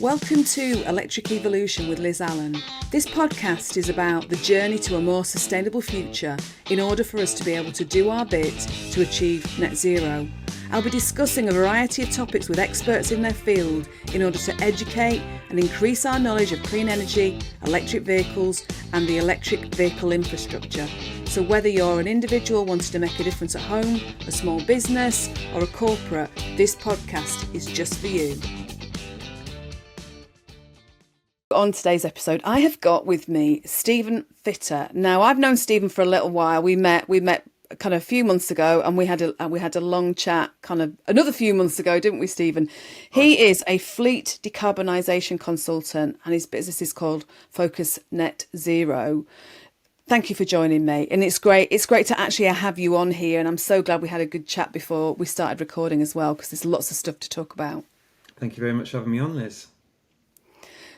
Welcome to Electric Evolution with Liz Allan. This podcast is about the journey to a more sustainable future in order for us to be able to do our bit to achieve net zero. I'll be discussing a variety of topics with experts in their field in order to educate and increase our knowledge of clean energy, electric vehicles and the electric vehicle infrastructure. So whether you're an individual wanting to make a difference at home, a small business or a corporate, this podcast is just for you. On today's episode, I have got with me Stephen Fitter. Now, I've known Stephen for a little while. We met kind of a few months ago, and we had a long chat kind of another few months ago, didn't we, Stephen? He is a Fleet Decarbonisation Consultant, and his business is called Focus Net Zero. Thank you for joining me, and it's great to actually have you on here, and I'm so glad we had a good chat before we started recording as well, because there's lots of stuff to talk about. Thank you very much for having me on, Liz.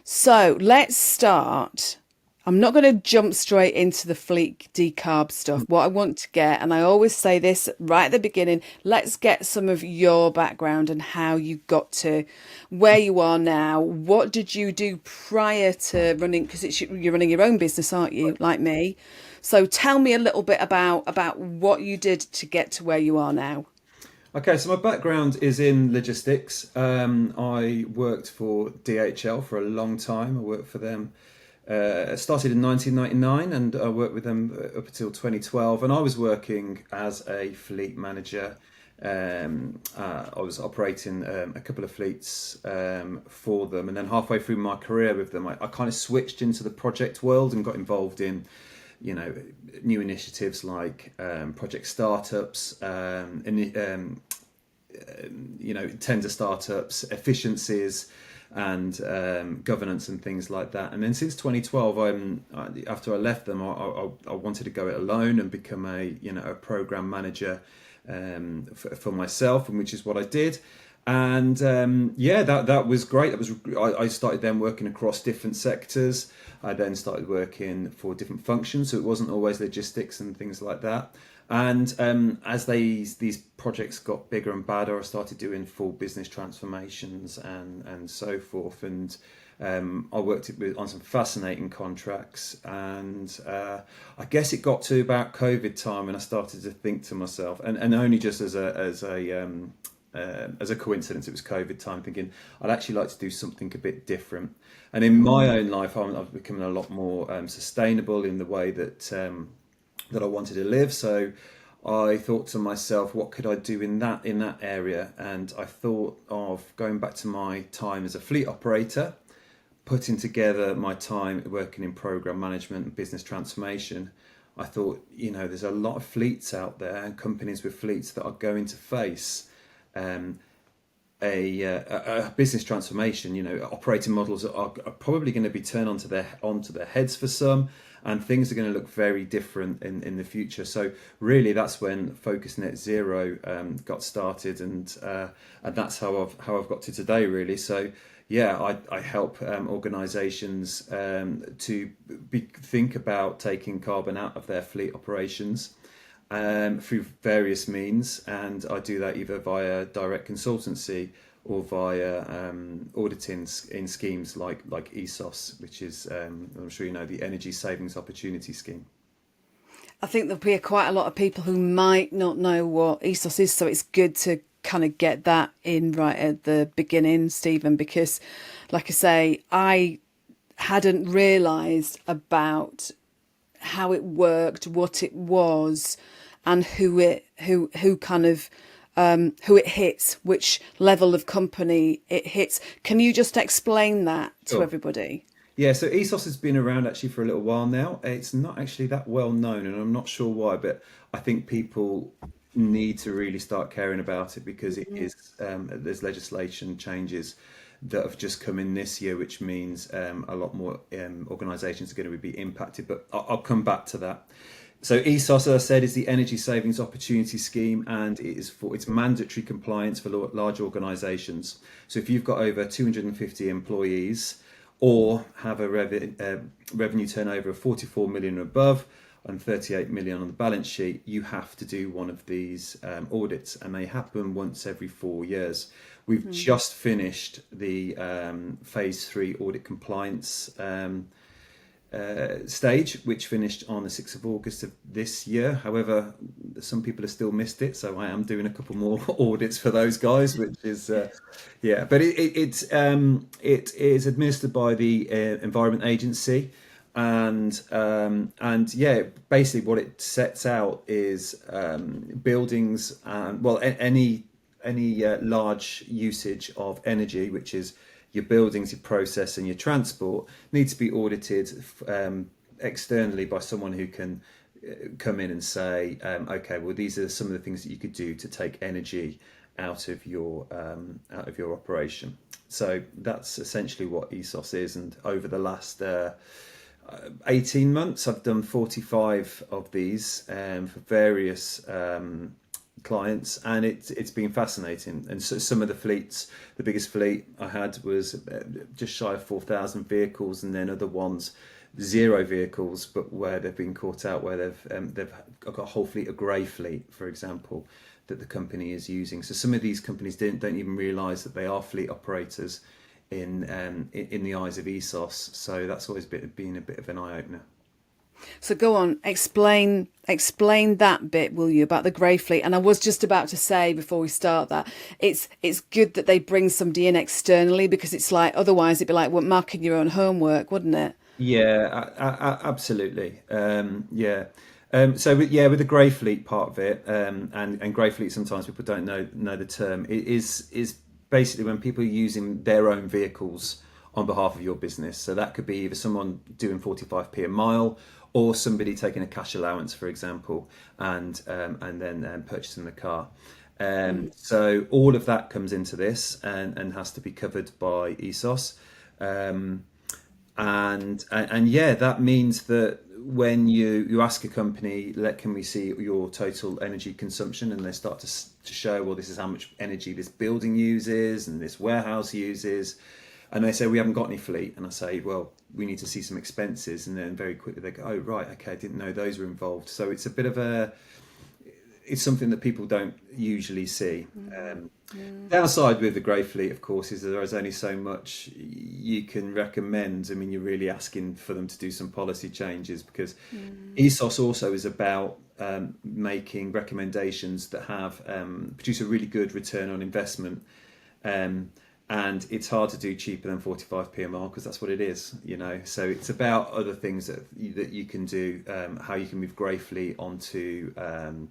So let's start. I'm not going to jump straight into the fleet decarb stuff. What I want to get, and I always say this right at the beginning, let's get some of your background and how you got to where you are now. What did you do prior to running, because you're running your own business, aren't you, like me? So tell me a little bit about what you did to get to where you are now. Okay, so my background is in logistics. I worked for DHL for a long time. I worked for them. Started in 1999 and I worked with them up until 2012. And I was working as a fleet manager. I was operating a couple of fleets for them. And then halfway through my career with them, I kind of switched into the project world and got involved in new initiatives like project startups, tender startups, efficiencies, and governance and things like that. And then since 2012, after I left them, I wanted to go it alone and become a program manager for myself, and which is what I did. And that was great. I started then working across different sectors. I then started working for different functions, so it wasn't always logistics and things like that. And as these projects got bigger and badder, I started doing full business transformations and so forth. And I worked on some fascinating contracts. And I guess it got to about COVID time, and I started to think to myself, and only just as a coincidence, it was COVID time, thinking I'd actually like to do something a bit different. And in my own life, I've become a lot more sustainable in the way that I wanted to live. So I thought to myself, what could I do in that area? And I thought of going back to my time as a fleet operator, putting together my time working in program management and business transformation. I thought, there's a lot of fleets out there and companies with fleets that are going to face a business transformation. Operating models are probably going to be turned onto their heads for some, and things are going to look very different in the future. So really, that's when Focus Net Zero got started, and that's how I've got to today, really. So yeah, I help organisations to think about taking carbon out of their fleet operations through various means, and I do that either via direct consultancy or via auditing in schemes like ESOS, which is, I'm sure you know, the Energy Savings Opportunity Scheme. I think there'll be quite a lot of people who might not know what ESOS is, so it's good to kind of get that in right at the beginning, Stephen, because like I say, I hadn't realised about how it worked, what it was, and who it hits, which level of company it hits. Can you just explain that to everybody? Yeah, so ESOS has been around actually for a little while now. It's not actually that well known, and I'm not sure why, but I think people need to really start caring about it, because it is there's legislation changes that have just come in this year, which means a lot more organisations are going to be impacted, but I'll come back to that. So ESOS, as I said, is the Energy Savings Opportunity Scheme, and it's mandatory compliance for large organisations. So if you've got over 250 employees or have a revenue turnover of 44 million or above, and 38 million on the balance sheet, you have to do one of these audits, and they happen once every 4 years. We've just finished the phase 3 audit compliance stage, which finished on the 6th of August of this year. However, some people have still missed it, so I am doing a couple more audits for those guys, which is but it is administered by the Environment Agency, and basically what it sets out is buildings and any large usage of energy, which is your buildings, your process, and your transport, need to be audited externally by someone who can come in and say, okay, well, these are some of the things that you could do to take energy out of your operation. So that's essentially what ESOS is. And over the last 18 months, I've done 45 of these for various clients, and it's been fascinating. And so some of the fleets, the biggest fleet I had was just shy of 4,000 vehicles, and then other ones 0 vehicles, but where they've been caught out, where they've got a whole fleet, a grey fleet, for example, that the company is using. So some of these companies don't even realise that they are fleet operators in the eyes of ESOS. So that's always been a bit of an eye opener. So go on, explain that bit, will you, about the grey fleet? And I was just about to say before we start that it's good that they bring somebody in externally, because it's like, otherwise it'd be like marking your own homework, wouldn't it? Yeah, absolutely. So with the grey fleet part of it, and grey fleet, sometimes people don't know the term. It is basically when people are using their own vehicles on behalf of your business. So that could be either someone doing 45p a mile, or somebody taking a cash allowance, for example, and then purchasing the car. So all of that comes into this and has to be covered by ESOS. And that means that when you ask a company, can we see your total energy consumption, and they start to show, well, this is how much energy this building uses and this warehouse uses, and they say, we haven't got any fleet, and I say, well, we need to see some expenses, and then very quickly they go, oh right, okay, I didn't know those were involved. So it's a bit of it's something that people don't usually see. Downside with the grey fleet, of course, is that there is only so much you can recommend. I mean, you're really asking for them to do some policy changes, because ESOS also is about making recommendations that have produce a really good return on investment. And it's hard to do cheaper than 45p a mile, because that's what it is, So it's about other things that you can do, how you can move grey fleet onto the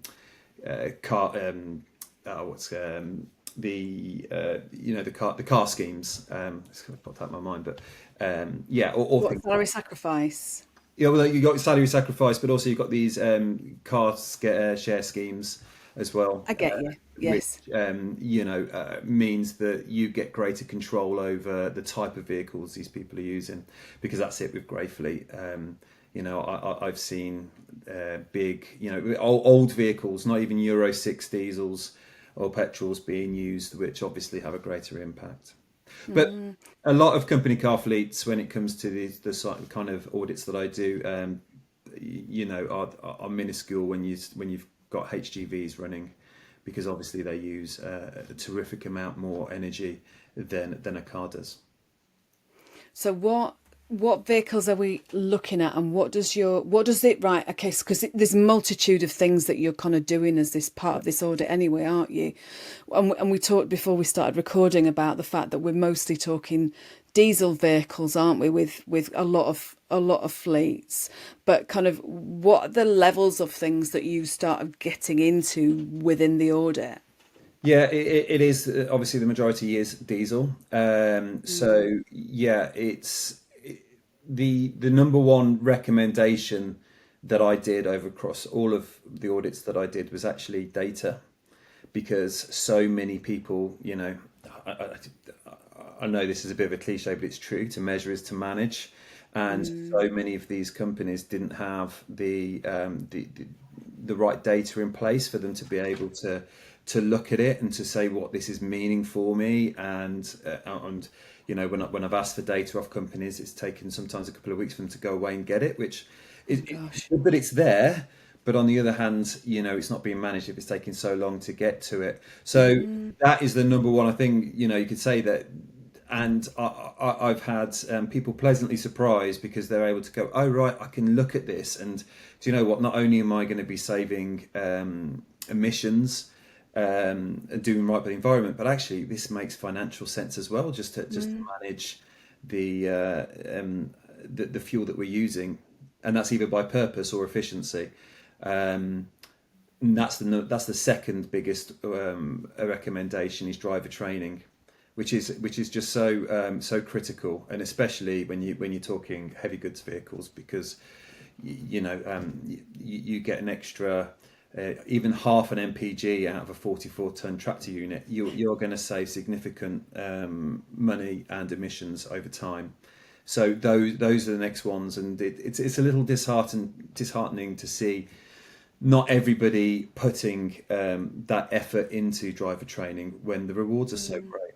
car schemes. It's kind of popped out of my mind, but or things Salary sacrifice. Yeah, well, you got salary sacrifice, but also you've got these share schemes as well. I get you. Yes. Which means that you get greater control over the type of vehicles these people are using, because that's it with grey fleet. I've seen big, old vehicles, not even Euro 6 diesels or petrols being used, which obviously have a greater impact. But a lot of company car fleets, when it comes to the kind of audits that I do, are minuscule when you've got HGVs running, because obviously they use a terrific amount more energy than a car does. So what vehicles are we looking at, and what does it, right, okay, because there's a multitude of things that you're kind of doing as this part of this audit anyway, aren't you? And we talked before we started recording about the fact that we're mostly talking diesel vehicles, aren't we, with a lot of fleets, but kind of what are the levels of things that you start getting into within the audit? Yeah, it is obviously the majority is diesel. So yeah, it's the number one recommendation that I did across all of the audits that I did was actually data, because so many people, I know this is a bit of a cliche, but it's true. To measure is to manage, and so many of these companies didn't have the right data in place for them to be able to to look at it and to say what this is meaning for me. And when I've asked for data off companies, it's taken sometimes a couple of weeks for them to go away and get it, which is good that it's there. But on the other hand, it's not being managed if it's taking so long to get to it. So that is the number one. I think, you could say that. And I've had people pleasantly surprised because they're able to go, oh, right, I can look at this. And do you know what? Not only am I going to be saving emissions, doing right by the environment, but actually this makes financial sense as well, just to manage the fuel that we're using. And that's either by purpose or efficiency. And that's the second biggest recommendation is driver training, which is just so critical, and especially when you're talking heavy goods vehicles, because you get an extra even half an mpg out of a 44-ton tractor unit. You're going to save significant money and emissions over time. So those are the next ones, and it's a little disheartening to see not everybody putting that effort into driver training when the rewards are so great.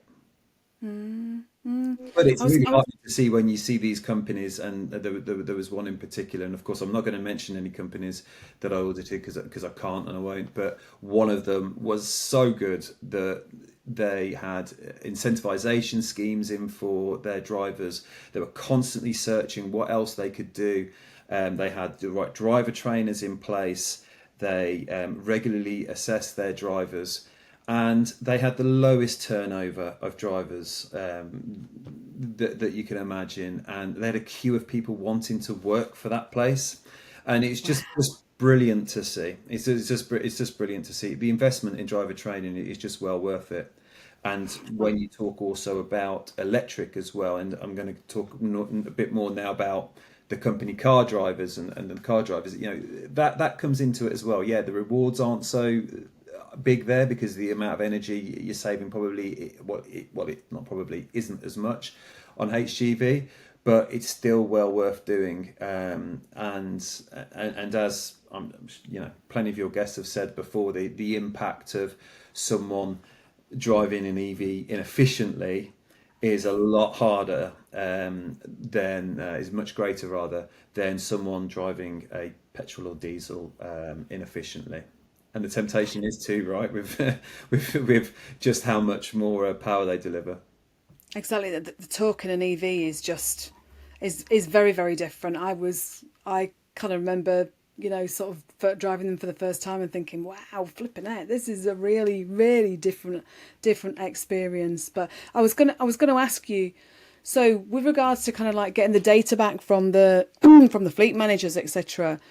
But it's really hard to see when you see these companies, and there was one in particular, and of course I'm not going to mention any companies that I audited because I can't and I won't, but one of them was so good that they had incentivization schemes in for their drivers. They were constantly searching what else they could do. They had the right driver trainers in place. They regularly assessed their drivers, and they had the lowest turnover of drivers that you can imagine. And they had a queue of people wanting to work for that place, and it's just brilliant to see. It's just brilliant to see. The investment in driver training is just well worth it. And when you talk also about electric as well, and I'm going to talk a bit more now about the company car drivers and the car drivers, that comes into it as well. Yeah, the rewards aren't so big there because the amount of energy you're saving isn't as much on HGV, but it's still well worth doing. And as plenty of your guests have said before, the impact of someone driving an EV inefficiently is a lot harder is much greater rather than someone driving a petrol or diesel inefficiently. And the temptation is too, right, with just how much more power they deliver. Exactly. The talk in an EV is very, very different. I kind of remember, sort of driving them for the first time and thinking, wow, flipping out, this is a really, really different experience. But I was gonna ask you, so with regards to kind of like getting the data back from the from the fleet managers, etc.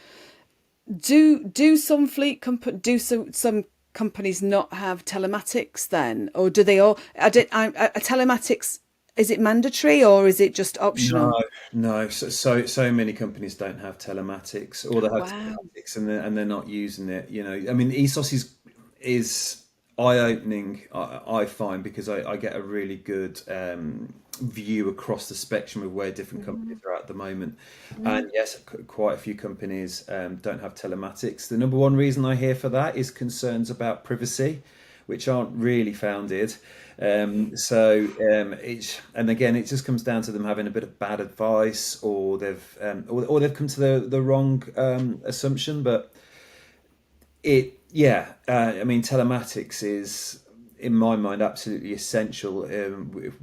Do some some companies not have telematics then, or do they all? Telematics, is it mandatory or is it just optional? No. So many companies don't have telematics, or they have Wow. telematics and they're not using it. I mean, ESOS is eye-opening. I find, because I get a really good view across the spectrum of where different companies are at the moment. And yes, quite a few companies don't have telematics. The number one reason I hear for that is concerns about privacy, which aren't really founded. And again, it just comes down to them having a bit of bad advice, or they've come to the wrong assumption. But I mean, telematics is, in my mind, absolutely essential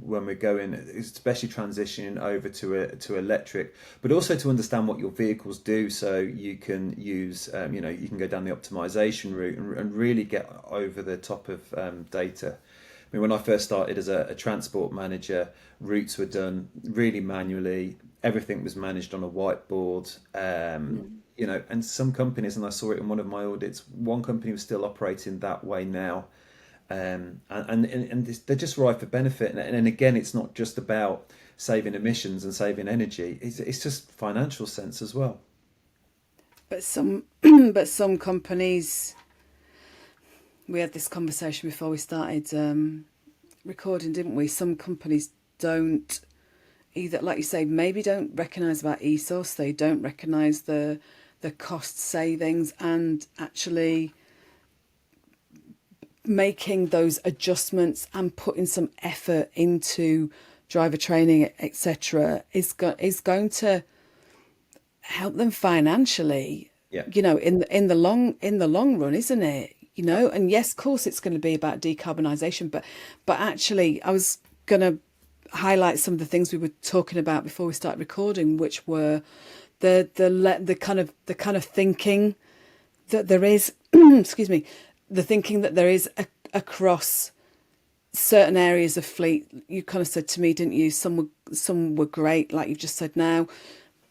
when we're going, especially transitioning over to electric, but also to understand what your vehicles do, so you can use, you can go down the optimisation route and really get over the top of data. I mean, when I first started as a transport manager, routes were done really manually. Everything was managed on a whiteboard. And some companies, and I saw it in one of my audits, one company was still operating that way now. And they're just rife for benefit. And again, it's not just about saving emissions and saving energy. It's just financial sense as well. But some companies, we had this conversation before we started recording, didn't we? Some companies don't either, like you say, maybe don't recognise about ESOS. They don't recognise the cost savings, and actually making those adjustments and putting some effort into driver training, etc., is going to help them financially. Yeah. In the long run, isn't it? And yes, of course, it's going to be about decarbonisation, but actually, I was going to highlight some of the things we were talking about before we started recording, which were the kind of thinking that there is, excuse me, the thinking that there is across certain areas of fleet. You kind of said to me, didn't you? Some were great, like you've just said now,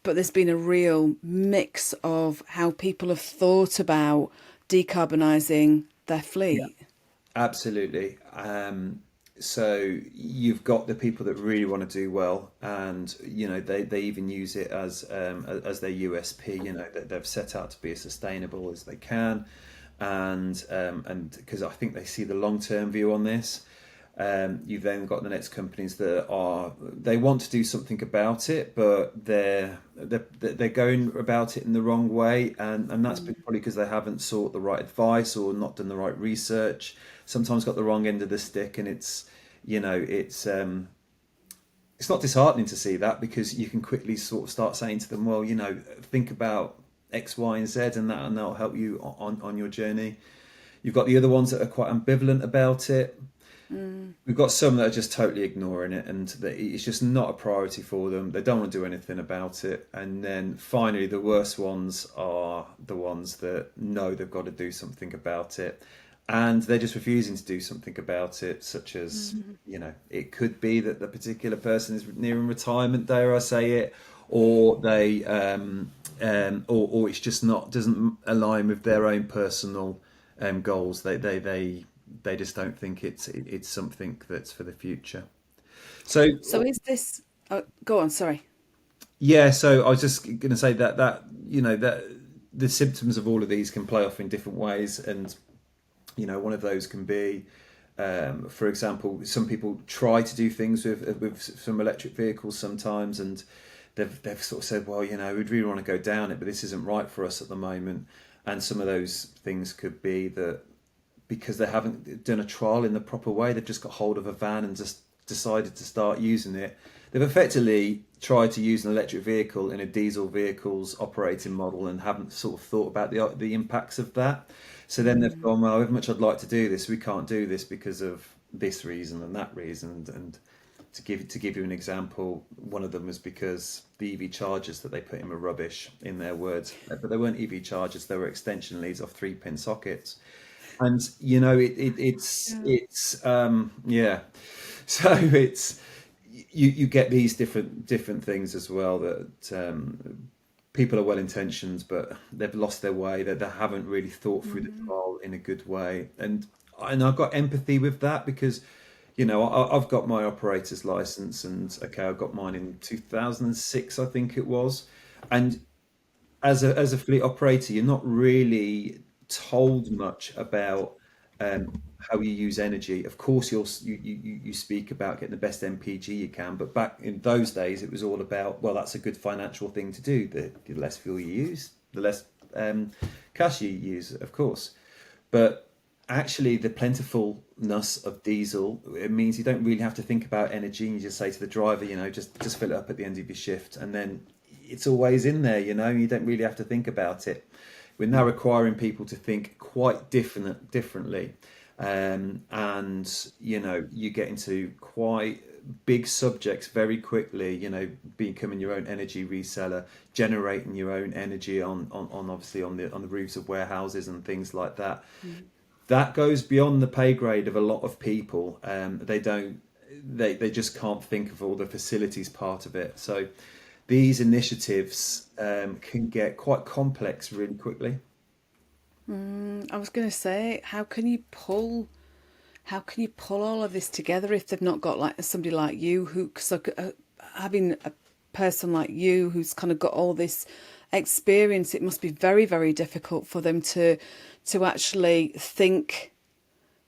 but there's been a real mix of how people have thought about decarbonising their fleet. Absolutely. So you've got the people that really want to do well, and they even use it as their USP. That they've set out to be as sustainable as they can, and because I think they see the long term view on this. You've then got the next companies that they want to do something about it, but they're going about it in the wrong way, and that's probably because they haven't sought the right advice or not done the right research. Sometimes got the wrong end of the stick, and it's not disheartening to see that, because you can quickly sort of start saying to them, well, think about X, Y, and Z, and that'll help you on your journey. You've got the other ones that are quite ambivalent about it. We've got some that are just totally ignoring it, and it's just not a priority for them. They don't want to do anything about it. And then finally, the worst ones are the ones that know they've got to do something about it, and they're just refusing to do something about it, such as, it could be that the particular person is nearing retirement, dare I say it, or they or it's just doesn't align with their own personal goals. They just don't think it's something that's for the future. So is this? Oh, go on. Sorry. Yeah. So I was just going to say that that the symptoms of all of these can play off in different ways, and one of those can be, for example, some people try to do things with some electric vehicles sometimes, and they've sort of said, well, we'd really want to go down it, but this isn't right for us at the moment. And some of those things could be that, because they haven't done a trial in the proper way, they've just got hold of a van and just decided to start using it. They've effectively tried to use an electric vehicle in a diesel vehicle's operating model and haven't sort of thought about the impacts of that. So then they've gone, well, however much I'd like to do this, we can't do this because of this reason and that reason. And to give you an example, one of them was because the EV chargers that they put in were rubbish, in their words. But they weren't EV chargers; they were extension leads off 3-pin sockets. And so it's you get these different things as well, that people are well intentioned, but they've lost their way, that they haven't really thought through the trial in a good way. And I've got empathy with that, because I've got my operator's license, and I've got mine in 2006, I think it was. And as a fleet operator, you're not really told much about how you use energy. Of course, you speak about getting the best MPG you can, but back in those days, it was all about, well, that's a good financial thing to do. The less fuel you use, the less cash you use, of course. But actually, the plentifulness of diesel, it means you don't really have to think about energy. And you just say to the driver, just fill it up at the end of your shift, and then it's always in there. You don't really have to think about it. We're now requiring people to think quite differently, and you get into quite big subjects very quickly. Becoming your own energy reseller, generating your own energy on obviously on the roofs of warehouses and things like that. That goes beyond the pay grade of a lot of people. They just can't think of all the facilities part of it. So these initiatives can get quite complex really quickly. I was going to say, how can you pull all of this together if they've not got like somebody like you, having a person like you who's kind of got all this experience? It must be very, very difficult for them to actually think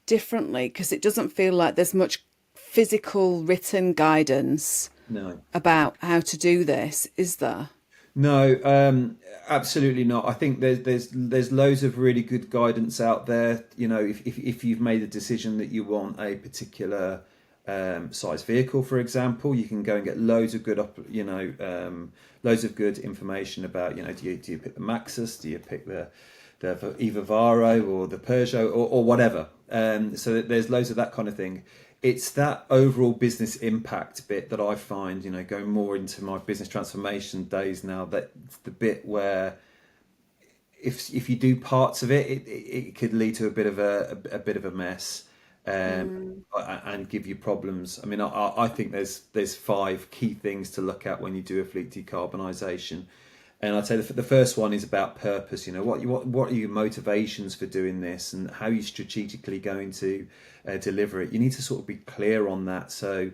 differently, because it doesn't feel like there's much physical written guidance No. about how to do this, is there? No, absolutely not. I think there's loads of really good guidance out there. You know, if you've made a decision that you want a particular size vehicle, for example, you can go and get loads of good, loads of good information about, do you pick the Maxus, do you pick the either Varo or the Peugeot or whatever. So there's loads of that kind of thing. It's that overall business impact bit that I find, going more into my business transformation days now, that's the bit where if you do parts of it could lead to a bit of a mess, and give you problems. I mean, I think there's five key things to look at when you do a fleet decarbonisation. And I'd say the first one is about purpose. What are your motivations for doing this, and how are you strategically going to deliver it? You need to sort of be clear on that, so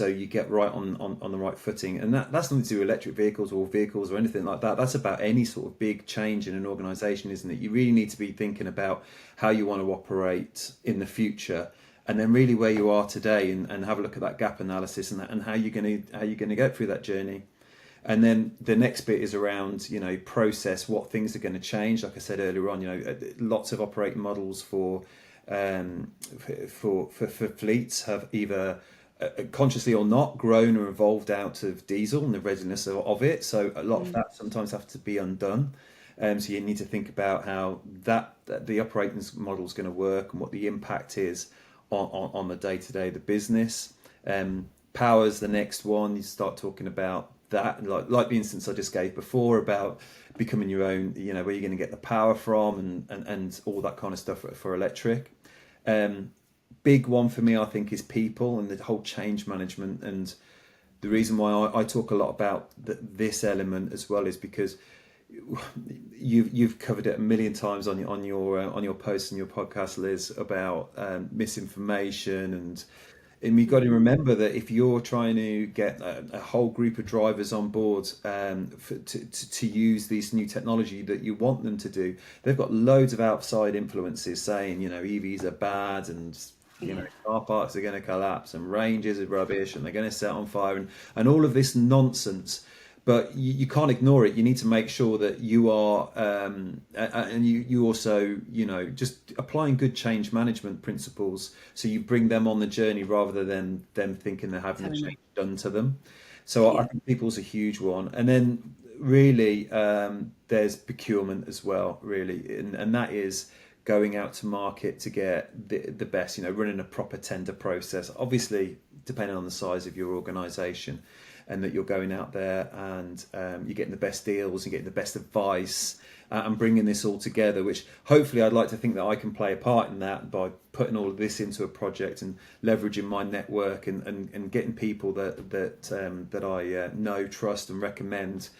you get right on the right footing. And that's nothing to do with electric vehicles or anything like that. That's about any sort of big change in an organisation, isn't it? You really need to be thinking about how you want to operate in the future, and then really where you are today, and have a look at that gap analysis and how you're going to get through that journey. And then the next bit is around, process, what things are going to change. Like I said earlier on, lots of operating models for fleets have either consciously or not grown or evolved out of diesel and the readiness of it. So a lot of that sometimes have to be undone. So you need to think about how that the operating model is going to work and what the impact is on the day-to-day of the business. Power's the next one. You start talking about that, like the instance I just gave before about becoming your own, where you're going to get the power from and all that kind of stuff for electric. Big one for me, I think, is people and the whole change management. And the reason why I talk a lot about this element as well is because you've covered it a million times on your posts and your podcast, Liz, about misinformation. And you've got to remember that if you're trying to get a whole group of drivers on board to use this new technology that you want them to do, they've got loads of outside influences saying, EVs are bad, and car parks are going to collapse, and ranges are rubbish, and they're going to set on fire, and all of this nonsense. But you can't ignore it. You need to make sure that you are, and you also, just applying good change management principles. So you bring them on the journey rather than them thinking they're having a change done to them. So I think people's a huge one. And then really, there's procurement as well, really. And that is going out to market to get the best, running a proper tender process, obviously, depending on the size of your organisation. And that you're going out there and you're getting the best deals and getting the best advice and bringing this all together, which hopefully I'd like to think that I can play a part in that by putting all of this into a project and leveraging my network and getting people that I know, trust and recommend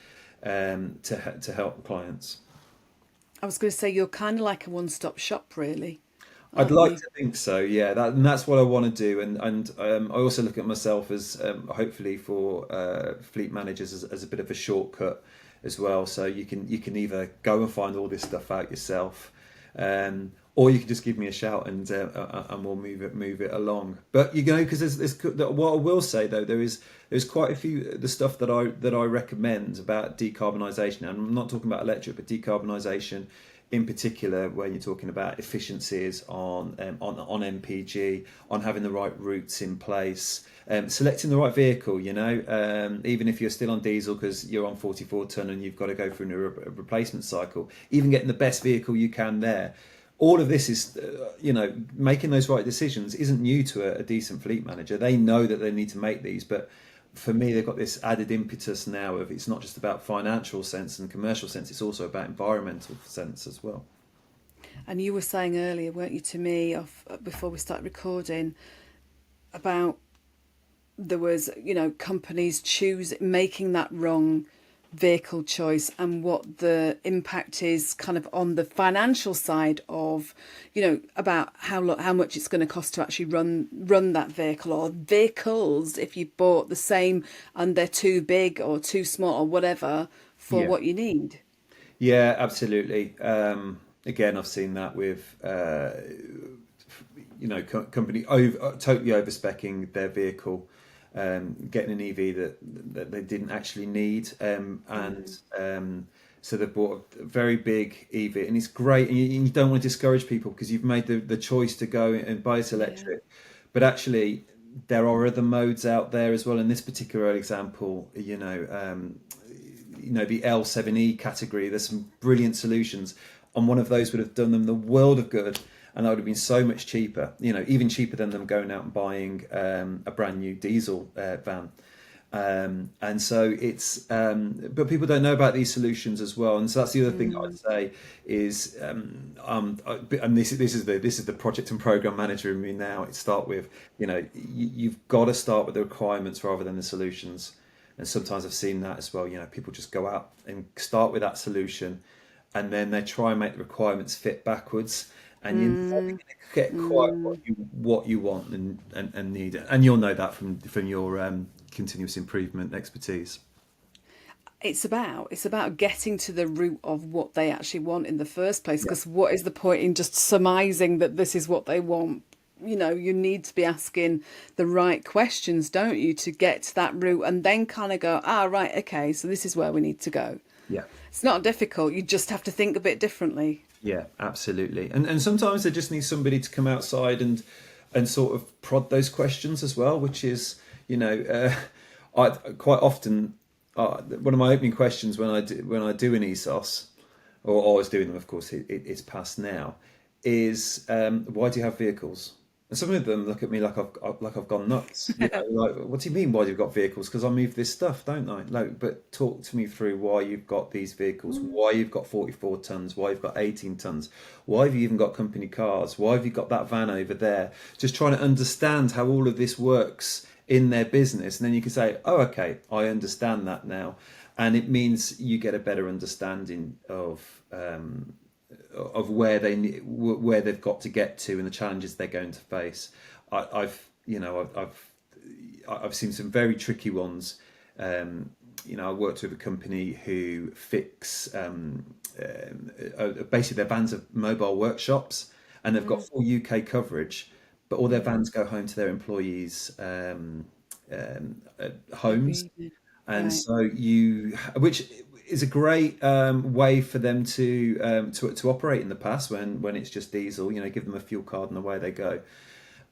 to help clients. I was going to say, you're kind of like a one-stop shop, really. I'd like to think so, yeah. And that's what I want to do. And I also look at myself as hopefully for fleet managers as a bit of a shortcut as well. So you can either go and find all this stuff out yourself, or you can just give me a shout and we'll move it along. But because there's what I will say though, there's quite a few the stuff that I recommend about decarbonisation. And I'm not talking about electric, but decarbonisation. In particular, when you're talking about efficiencies on MPG, on having the right routes in place, selecting the right vehicle, even if you're still on diesel because you're on 44 ton and you've got to go through a replacement cycle, even getting the best vehicle you can there. All of this is, making those right decisions isn't new to a decent fleet manager. They know that they need to make these, but for me, they've got this added impetus now of it's not just about financial sense and commercial sense, it's also about environmental sense as well. And you were saying earlier, weren't you, to me, before we started recording, about there was, companies making that wrong vehicle choice and what the impact is kind of on the financial side of, about how much it's going to cost to actually run that vehicle or vehicles if you bought the same and they're too big or too small or whatever for what you need. Yeah, absolutely. Again, I've seen that with company totally overspeccing their vehicle getting an EV that they didn't actually need, so they bought a very big EV, and it's great. And you don't want to discourage people because you've made the choice to go and buy this electric, but actually there are other modes out there as well. In this particular example, the L7E category, there's some brilliant solutions, and one of those would have done them the world of good, and that would have been so much cheaper, even cheaper than them going out and buying a brand new diesel van. And so it's, but people don't know about these solutions as well, and so that's the other thing I'd say is, and this is the project and program manager in me now. It start with, you've got to start with the requirements rather than the solutions, and sometimes I've seen that as well. People just go out and start with that solution, and then they try and make the requirements fit backwards, and you're never going to get quite what you want and need, and you'll know that from your continuous improvement expertise. It's about getting to the root of what they actually want in the first place, because what is the point in just surmising that this is what they want? You need to be asking the right questions, don't you, to get to that route, and then kind of go, right, okay, so this is where we need to go. Yeah, it's not difficult. You just have to think a bit differently. Yeah, absolutely. And sometimes they just need somebody to come outside and sort of prod those questions as well, which is, I quite often, one of my opening questions when I do an ESOS, or always doing them, of course, it's past now, is why do you have vehicles? And some of them look at me like I've gone nuts. Like, what do you mean? Why do you got vehicles? Because I move this stuff, don't I? But talk to me through why you've got these vehicles. Why you've got 44 tons? Why you've got 18 tons? Why have you even got company cars? Why have you got that van over there? Just trying to understand how all of this works in their business, and then you can say, "Oh, okay, I understand that now," and it means you get a better understanding of where they've got to get to and the challenges they're going to face. I've seen some very tricky ones. I worked with a company who fix basically their vans are mobile workshops, and they've got full UK coverage, but all their vans go home to their employees' homes, and so which is a great way for them to operate in the past when it's just diesel. Give them a fuel card and away they go.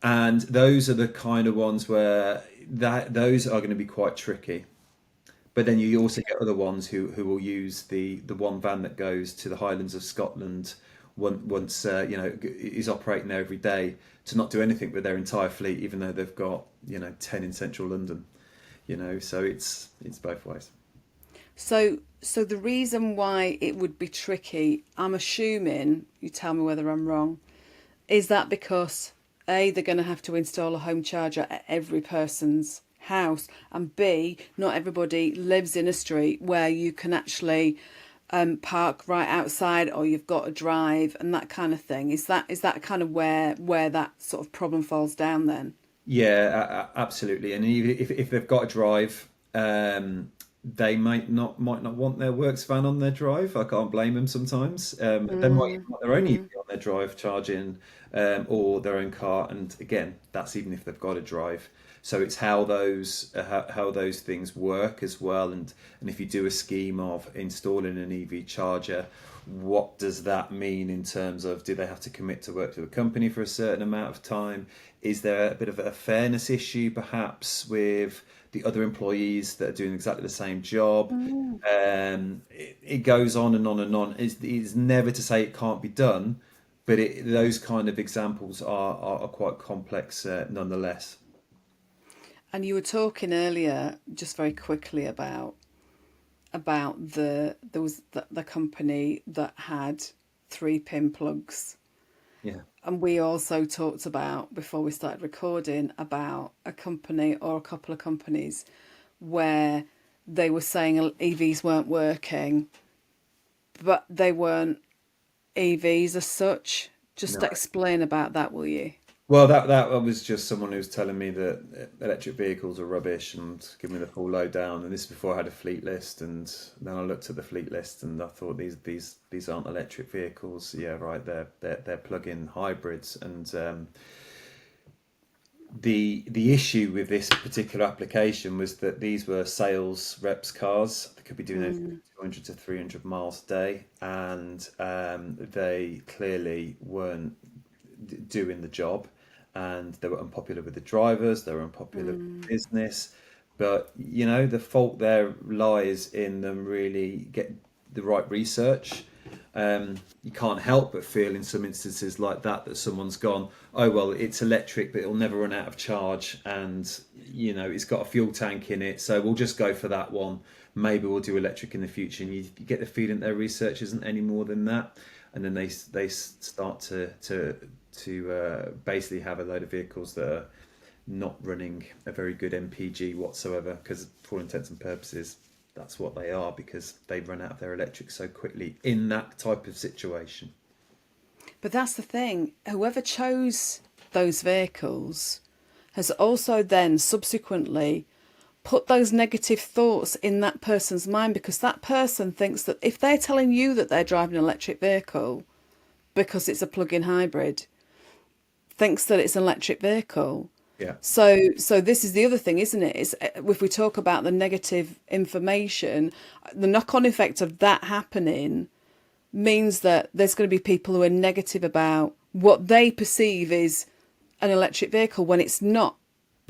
And those are the kind of ones where those are going to be quite tricky. But then you also get other ones who will use the one van that goes to the Highlands of Scotland once is operating there every day, to not do anything with their entire fleet, even though they've got 10 in central London. So it's both ways. So the reason why it would be tricky, I'm assuming, you tell me whether I'm wrong, is that because A, they're going to have to install a home charger at every person's house, and B, not everybody lives in a street where you can actually park right outside, or you've got to drive and that kind of thing. Is that kind of where that sort of problem falls down then? Yeah, absolutely. And if they've got to drive, they might not want their works van on their drive. I can't blame them sometimes. They might even want their own EV on their drive charging, or their own car. And again, that's even if they've got to drive. So it's how those things work as well. And if you do a scheme of installing an EV charger, what does that mean in terms of, do they have to commit to work to a company for a certain amount of time? Is there a bit of a fairness issue perhaps with the other employees that are doing exactly the same job? It goes on and on and on. It's never to say it can't be done, but those kind of examples are quite complex nonetheless. And you were talking earlier, just very quickly, about there was the company that had 3 pin plugs. Yeah. And we also talked about, before we started recording, about a company or a couple of companies where they were saying EVs weren't working, but they weren't EVs as such. Just explain about that, will you? Well, that was just someone who was telling me that electric vehicles are rubbish and giving me the full lowdown. And this is before I had a fleet list, and then I looked at the fleet list and I thought these aren't electric vehicles. Yeah, right. They're plug-in hybrids, and The issue with this particular application was that these were sales reps' cars. They could be doing anything from 200 to 300 miles a day, and they clearly weren't doing the job, and they were unpopular with the drivers. They were unpopular with the business. But the fault there lies in them really get the right research. You can't help but feel in some instances like that someone's gone, oh well, it's electric, but it'll never run out of charge, and it's got a fuel tank in it, so we'll just go for that one. Maybe we'll do electric in the future, and you get the feeling their research isn't any more than that, and then they start to basically have a load of vehicles that are not running a very good MPG whatsoever, because for all intents and purposes that's what they are, because they run out of their electric so quickly in that type of situation. But that's the thing. Whoever chose those vehicles has also then subsequently put those negative thoughts in that person's mind, because that person thinks that if they're telling you that they're driving an electric vehicle because it's a plug-in hybrid, thinks that it's an electric vehicle. Yeah. So this is the other thing, isn't it? Is if we talk about the negative information, the knock-on effect of that happening means that there's going to be people who are negative about what they perceive is an electric vehicle when it's not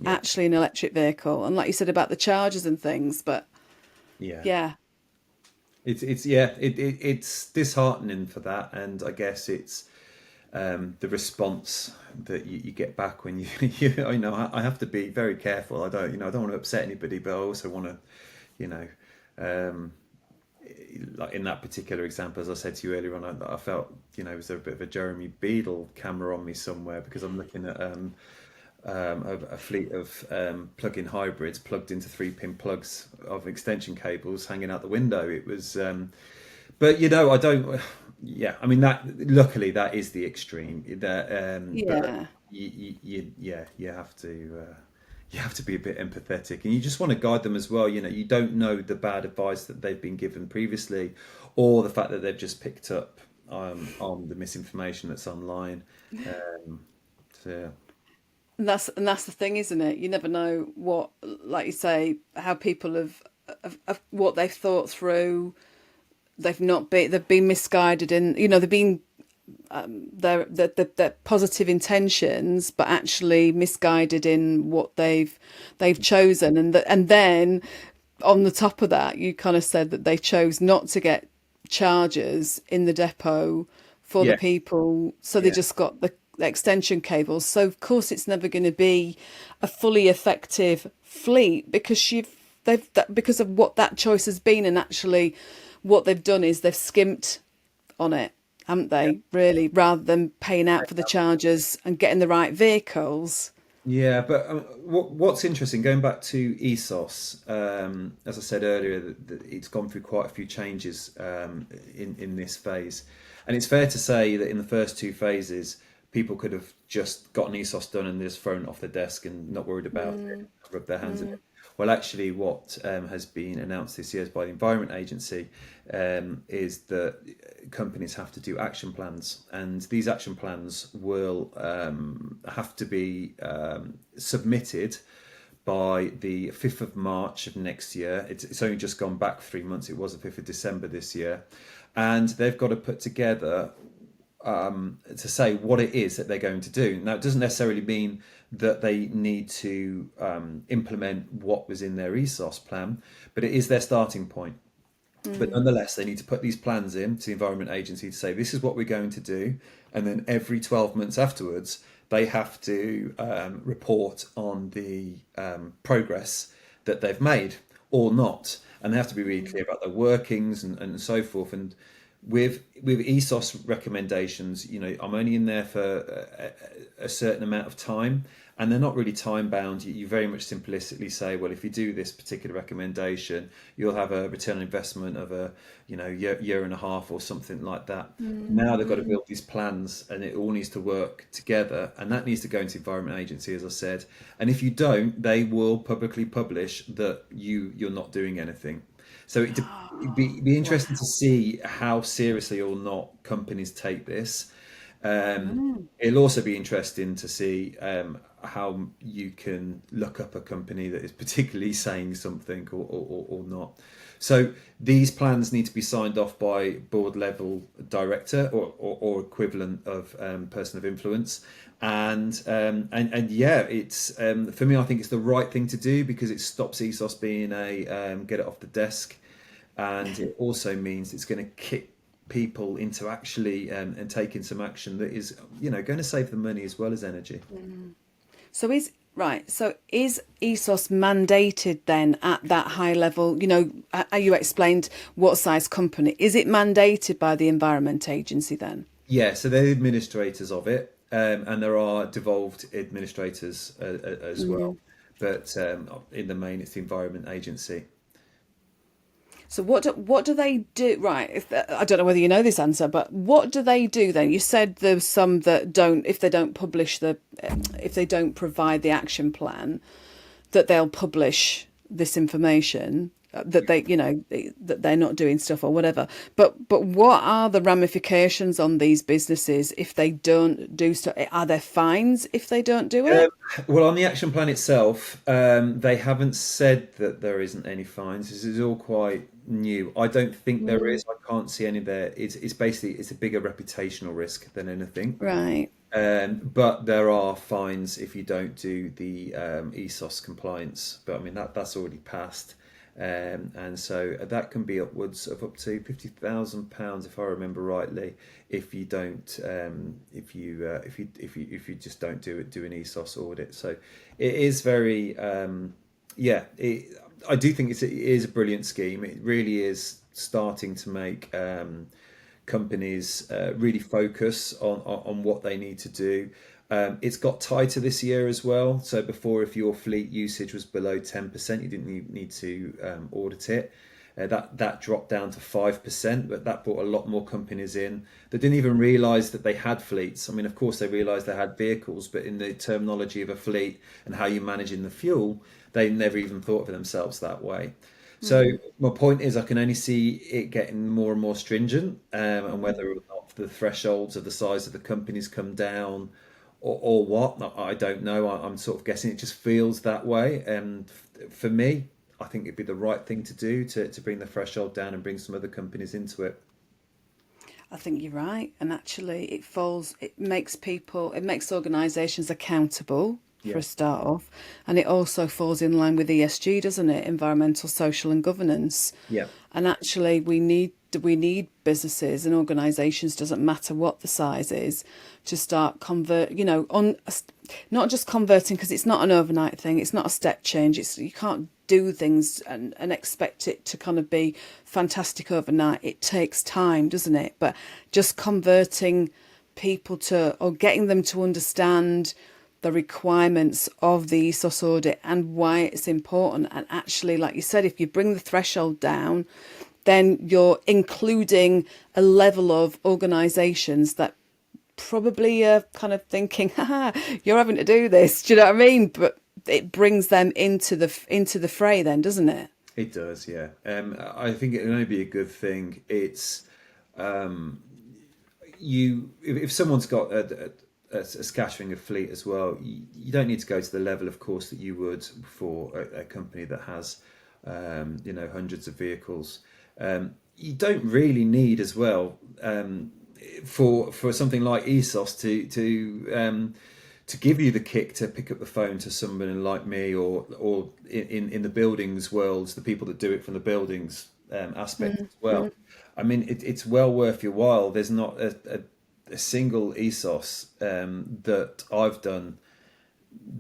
actually an electric vehicle. And like you said about the chargers and things, but yeah. It's disheartening for that, and I guess it's the response that you get back when I have to be very careful. I don't want to upset anybody, but I also want to, like in that particular example, as I said to you earlier on, I felt, was there a bit of a Jeremy Beadle camera on me somewhere, because I'm looking at a fleet of plug-in hybrids plugged into 3-pin plugs of extension cables hanging out the window. It was, but I don't. Yeah, I mean that. Luckily, that is the extreme. That but you have to be a bit empathetic, and you just want to guide them as well. You don't know the bad advice that they've been given previously, or the fact that they've just picked up on the misinformation that's online. So, And that's the thing, isn't it? You never know what, like you say, how people have what they've thought through. They've been misguided in, they've been their positive intentions, but actually misguided in what they've chosen, and then on the top of that, you kind of said that they chose not to get chargers in the depot for the people, so they just got the extension cables. So of course it's never going to be a fully effective fleet, because because of what that choice has been, and actually what they've done is they've skimped on it, haven't they? Really, rather than paying out for the chargers and getting the right vehicles. Yeah, but what's interesting, going back to ESOS, as I said earlier, that it's gone through quite a few changes in this phase, and it's fair to say that in the first two phases, people could have just gotten ESOS done and just thrown it off the desk and not worried about it, rubbed their hands in it. Well, actually, what has been announced this year by the Environment Agency is that companies have to do action plans, and these action plans will have to be submitted by the 5th of March of next year. It's only just gone back 3 months. It was the 5th of December this year. And they've got to put together to say what it is that they're going to do. Now, it doesn't necessarily mean that they need to implement what was in their ESOS plan, but it is their starting point. But nonetheless, they need to put these plans in to the Environment Agency to say, this is what we're going to do. And then every 12 months afterwards, they have to report on the progress that they've made or not. And they have to be really clear about their workings and so forth. And with ESOS recommendations, I'm only in there for a certain amount of time, and they're not really time bound. You very much simplistically say, well, if you do this particular recommendation, you'll have a return on investment of a year and a half or something like that. Now they've got to build these plans, and it all needs to work together, and that needs to go into the Environment Agency, as I said. And if you don't, they will publicly publish that you're not doing anything. So it'd be interesting to see how seriously or not companies take this. It'll also be interesting to see how you can look up a company that is particularly saying something or not. So these plans need to be signed off by board level director or equivalent of person of influence. And yeah, it's for me, I think it's the right thing to do because it stops ESOS being a get it off the desk, and it also means it's going to kick people into actually and taking some action that is, going to save them money as well as energy. So is ESOS mandated then at that high level? You explained what size company. Is it mandated by the Environment Agency then? Yeah, so they're the administrators of it, and there are devolved administrators as well. But in the main, it's the Environment Agency. So what do they do? Right, I don't know whether you know this answer, but what do they do then? You said there's some that don't, if they don't if they don't provide the action plan, that they'll publish this information that that they're not doing stuff or whatever. But what are the ramifications on these businesses if they don't do stuff? Are there fines if they don't do it? Well, on the action plan itself, they haven't said that there isn't any fines. This is all quite new. I don't think there is. I can't see any there. It's basically it's a bigger reputational risk than anything. Right. But there are fines if you don't do the ESOS compliance. But I mean that's already passed. And so that can be upwards of up to £50,000 if I remember rightly if you don't if you just don't do an ESOS audit. So it is very I do think it is a brilliant scheme. It really is starting to make companies really focus on what they need to do. It's got tighter this year as well. So before, if your fleet usage was below 10%, you didn't need to audit it. That dropped down to 5%, but that brought a lot more companies in that didn't even realise that they had fleets. I mean, of course, they realised they had vehicles, but in the terminology of a fleet and how you're managing the fuel, they never even thought of themselves that way. So my point is, I can only see it getting more and more stringent, and whether or not the thresholds of the size of the companies come down, or what, I don't know. I'm sort of guessing. It just feels that way. And for me, I think it'd be the right thing to do to bring the threshold down and bring some other companies into it. I think you're right. And actually it makes organisations accountable for a start off. And it also falls in line with ESG, doesn't it? Environmental, social and governance. Yeah. And actually we need businesses and organisations, doesn't matter what the size is, to start not just converting, because it's not an overnight thing, it's not a step change, you can't do things and expect it to kind of be fantastic overnight. It takes time, doesn't it? But just converting people or getting them to understand the requirements of the ESOS audit and why it's important. And actually, like you said, if you bring the threshold down, then you're including a level of organisations that probably are kind of thinking, you're having to do this. Do you know what I mean? But it brings them into the fray then, doesn't it? It does, yeah. I think it can only be a good thing. It's if someone's got a scattering of fleet as well, you don't need to go to the level, of course, that you would for a company that has hundreds of vehicles. You don't really need as well for something like ESOS to give you the kick to pick up the phone to someone like me or in the buildings worlds, the people that do it from the buildings aspect as well. I mean, it's well worth your while. There's not a single ESOS that I've done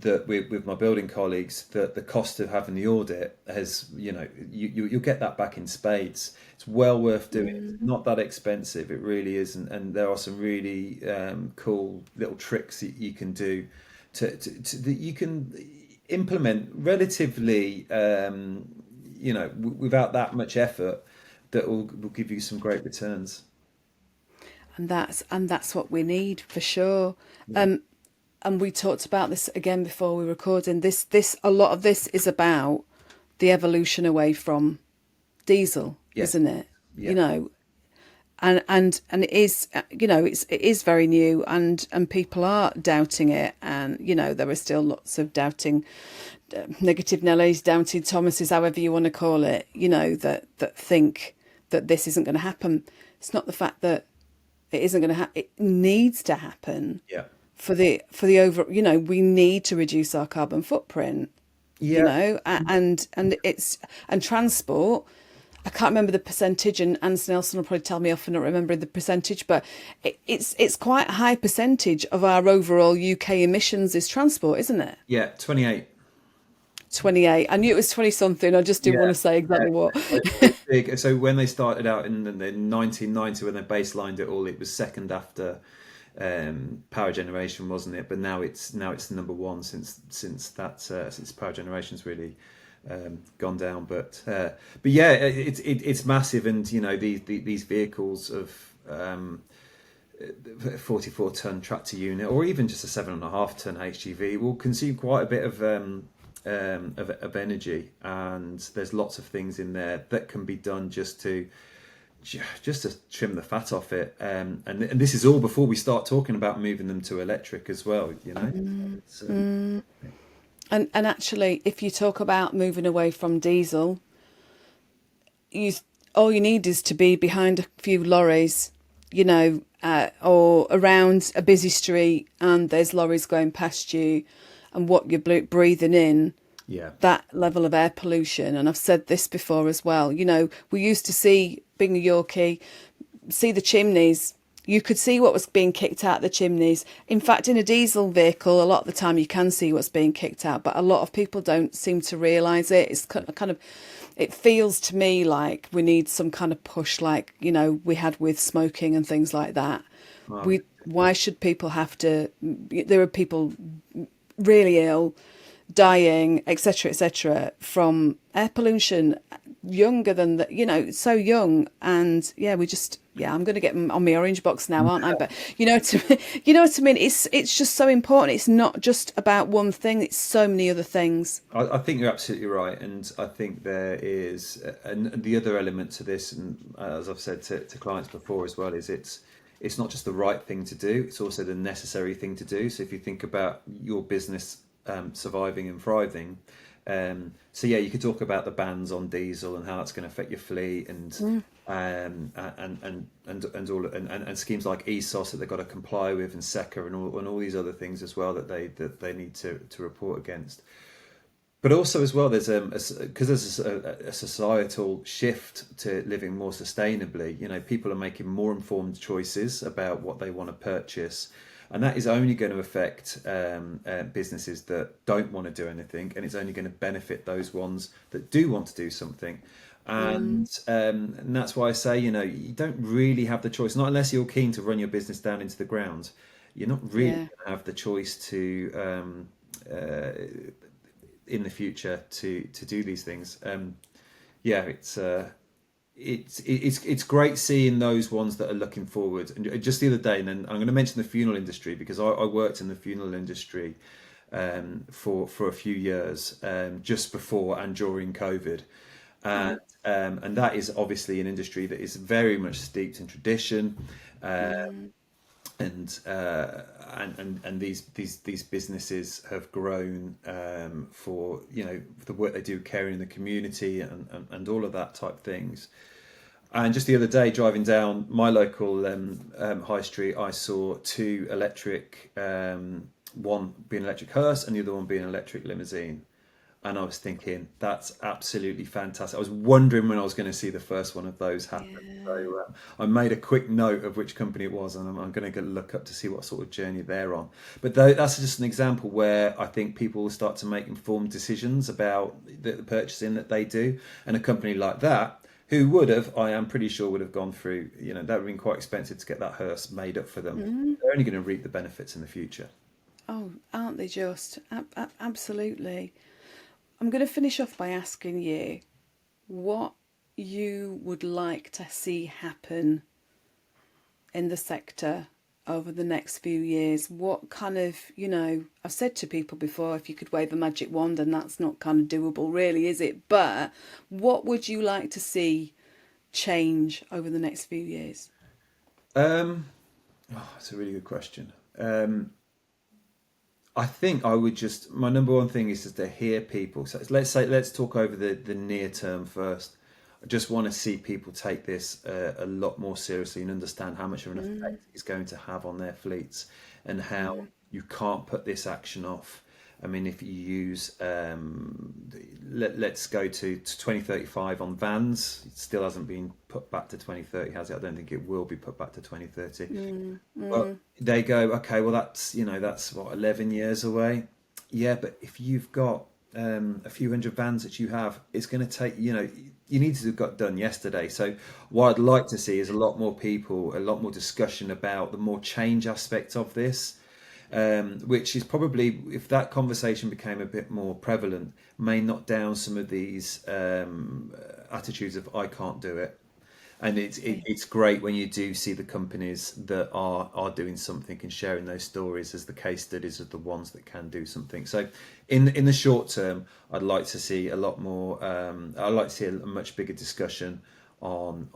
that with my building colleagues, that the cost of having the audit has, you'll get that back in spades. It's well worth doing. It's not that expensive. It really isn't. And there are some really cool little tricks that you can do that you can implement relatively, without that much effort, that will give you some great returns. And that's what we need for sure. Yeah. And we talked about this again before we recorded. This a lot of this is about the evolution away from diesel, isn't it? Yeah. and it is, it is very new, and people are doubting it, and there are still lots of doubting, negative Nellies, doubting Thomases, however you want to call it, that think that this isn't going to happen. It's not the fact that it isn't going to happen; it needs to happen. Yeah. For the over, we need to reduce our carbon footprint. Yeah. And transport. I can't remember the percentage, and Anson Nelson will probably tell me off for not remembering the percentage, but it's quite a high percentage of our overall UK emissions is transport, isn't it? Yeah. 28. 28. I knew it was 20 something. I just didn't want to say exactly what. It's big. So when they started out in 1990, when they baselined it all, it was second after power generation, wasn't it? But now it's number one since power generation's really gone down. But yeah, it's massive, and these vehicles of 44-ton tractor unit, or even just a 7.5-ton HGV, will consume quite a bit of energy, and there's lots of things in there that can be done just to trim the fat off it, and this is all before we start talking about moving them to electric as well. And actually, if you talk about moving away from diesel, all you need is to be behind a few lorries, or around a busy street, and there's lorries going past you, and what you're breathing in. Yeah. That level of air pollution. And I've said this before as well. We used to see, being a Yorkie, see the chimneys. You could see what was being kicked out the chimneys. In fact, in a diesel vehicle, a lot of the time you can see what's being kicked out, but a lot of people don't seem to realise it. It's kind of, it feels to me like we need some kind of push, like, we had with smoking and things like that. Wow. Why should people have to? There are people really ill, dying, etc., from air pollution, younger than that, so young. And I'm going to get on my orange box now, aren't I? But you know what I mean. It's just so important. It's not just about one thing. It's so many other things. I think you're absolutely right, and I think there is, and the other element to this, and as I've said to clients before as well, is it's not just the right thing to do, it's also the necessary thing to do. So if you think about your business surviving and thriving, so yeah, you could talk about the bans on diesel and how that's going to affect your fleet, and schemes like ESOS that they've got to comply with, and SECA, and all these other things as well that they need to report against. But also as well, there's because there's a societal shift to living more sustainably. People are making more informed choices about what they want to purchase, and that is only going to affect businesses that don't want to do anything, and it's only going to benefit those ones that do want to do something. And that's why I say, you don't really have the choice, not unless you're keen to run your business down into the ground. You're not really going to have the choice to in the future to do these things. It's great seeing those ones that are looking forward. And just the other day, and then I'm going to mention the funeral industry, because I worked in the funeral industry for a few years, just before and during COVID. And that is obviously an industry that is very much steeped in tradition, and these businesses have grown for the work they do, caring in the community, and all of that type things. And just the other day, driving down my local high street, I saw two electric, one being electric hearse and the other one being an electric limousine. And I was thinking, that's absolutely fantastic. I was wondering when I was going to see the first one of those happen. Yeah. So I made a quick note of which company it was, and I'm going to go look up to see what sort of journey they're on. But that's just an example where I think people will start to make informed decisions about the purchasing that they do. And a company like that, who would have, I am pretty sure, would have gone through, that would have been quite expensive to get that hearse made up for them. They're only going to reap the benefits in the future. Oh, aren't they just? Absolutely. I'm going to finish off by asking you what you would like to see happen in the sector over the next few years. What kind of, I've said to people before, if you could wave a magic wand, and that's not kind of doable really, is it? But what would you like to see change over the next few years? That's a really good question. I think I would my number one thing is just to hear people. So let's talk over the near term first. I just want to see people take this a lot more seriously and understand how much of an effect it's going to have on their fleets, and how you can't put this action off. I mean, if you use, let's go to 2035 on vans. It still hasn't been put back to 2030, has it? I don't think it will be put back to 2030. But they go, okay, well, that's what, 11 years away. Yeah, but if you've got a few hundred vans that you have, it's going to take, you need to have got done yesterday. So what I'd like to see is a lot more people, a lot more discussion about the more change aspect of this. Which is probably, if that conversation became a bit more prevalent, may knock down some of these attitudes of I can't do it. And it's great when you do see the companies that are doing something and sharing those stories as the case studies of the ones that can do something. So in the short term, I'd like to see a lot more. I'd like to see a much bigger discussion on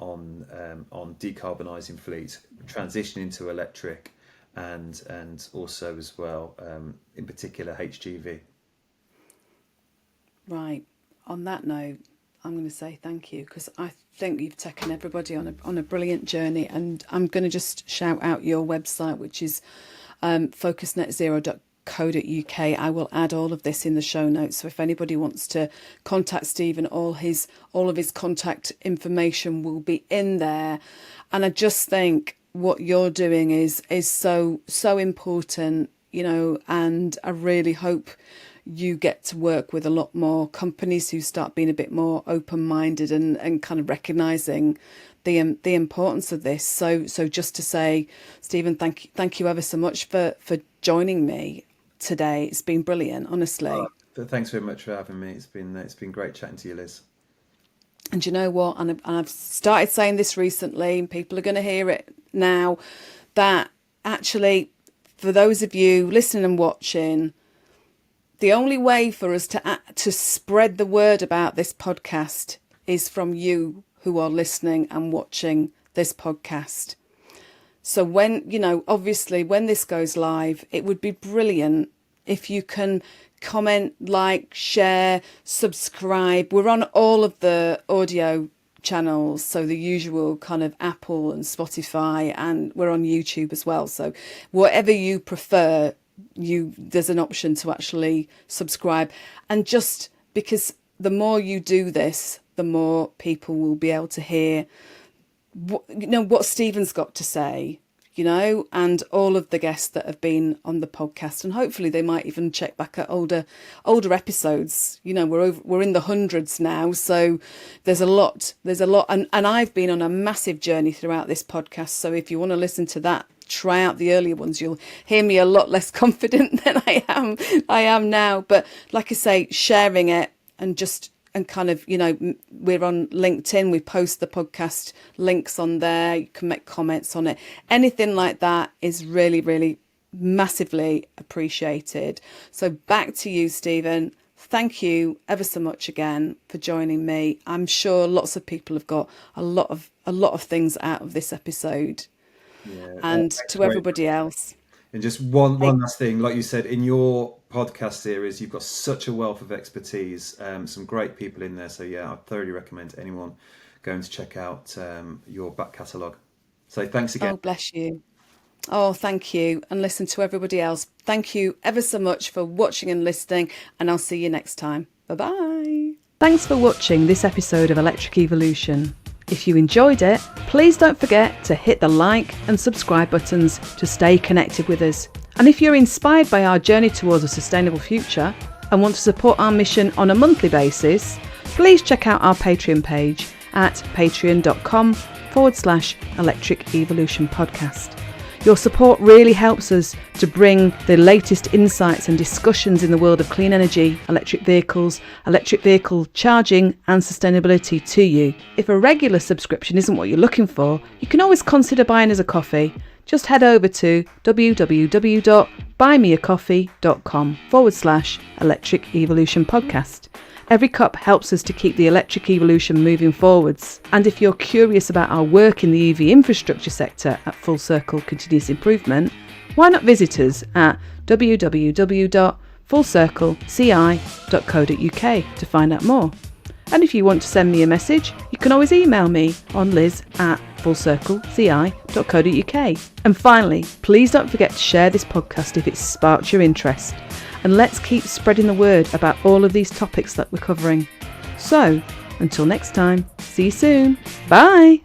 decarbonising fleets, transitioning to electric. And also as well, in particular, HGV. Right. On that note, I'm going to say thank you, because I think you've taken everybody on a brilliant journey, and I'm going to just shout out your website, which is focusnetzero.co.uk. I will add all of this in the show notes, so if anybody wants to contact Stephen, all of his contact information will be in there. And I just think what you're doing is so important, and I really hope you get to work with a lot more companies who start being a bit more open-minded and kind of recognising the importance of this. So just to say, Stephen, thank you ever so much for joining me today. It's been brilliant, honestly. Thanks very much for having me. It's been great chatting to you, Liz. And you know what? And I've started saying this recently, and people are going to hear it now, that actually, for those of you listening and watching, the only way for us to spread the word about this podcast is from you who are listening and watching this podcast. So when, obviously when this goes live, it would be brilliant if you can comment, like, share, subscribe. We're on all of the audio channels, so the usual kind of Apple and Spotify, and we're on YouTube as well. So whatever you prefer, there's an option to actually subscribe. And just because the more you do this, the more people will be able to hear what Stephen's got to say, and all of the guests that have been on the podcast, and hopefully they might even check back at older episodes. We're in the hundreds now, so there's a lot, and I've been on a massive journey throughout this podcast. So if you want to listen to that, try out the earlier ones. You'll hear me a lot less confident than I am now. But like I say, sharing it and kind of, we're on LinkedIn. We post the podcast links on there. You can make comments on it. Anything like that is really, really massively appreciated. So back to you, Stephen. Thank you ever so much again for joining me. I'm sure lots of people have got a lot of things out of this episode. Yeah, and to everybody else. And just one last thing, like you said, in your podcast series, you've got such a wealth of expertise, some great people in there. So yeah, I thoroughly recommend anyone going to check out your back catalogue. So thanks again. Oh, bless you. Oh, thank you. And listen, to everybody else, thank you ever so much for watching and listening, and I'll see you next time. Bye-bye. Thanks for watching this episode of Electric Evolution. If you enjoyed it, please don't forget to hit the like and subscribe buttons to stay connected with us. And if you're inspired by our journey towards a sustainable future and want to support our mission on a monthly basis, please check out our Patreon page at patreon.com/Electric Evolution Podcast. Your support really helps us to bring the latest insights and discussions in the world of clean energy, electric vehicles, electric vehicle charging and sustainability to you. If a regular subscription isn't what you're looking for, you can always consider buying us a coffee. Just head over to www.buymeacoffee.com/Electric Evolution Podcast. Every cup helps us to keep the electric evolution moving forwards. And if you're curious about our work in the EV infrastructure sector at Full Circle Continuous Improvement, why not visit us at www.fullcircleci.co.uk to find out more. And if you want to send me a message, you can always email me on liz@fullcircleci.co.uk. And finally, please don't forget to share this podcast if it's sparked your interest. And let's keep spreading the word about all of these topics that we're covering. So, until next time, see you soon. Bye!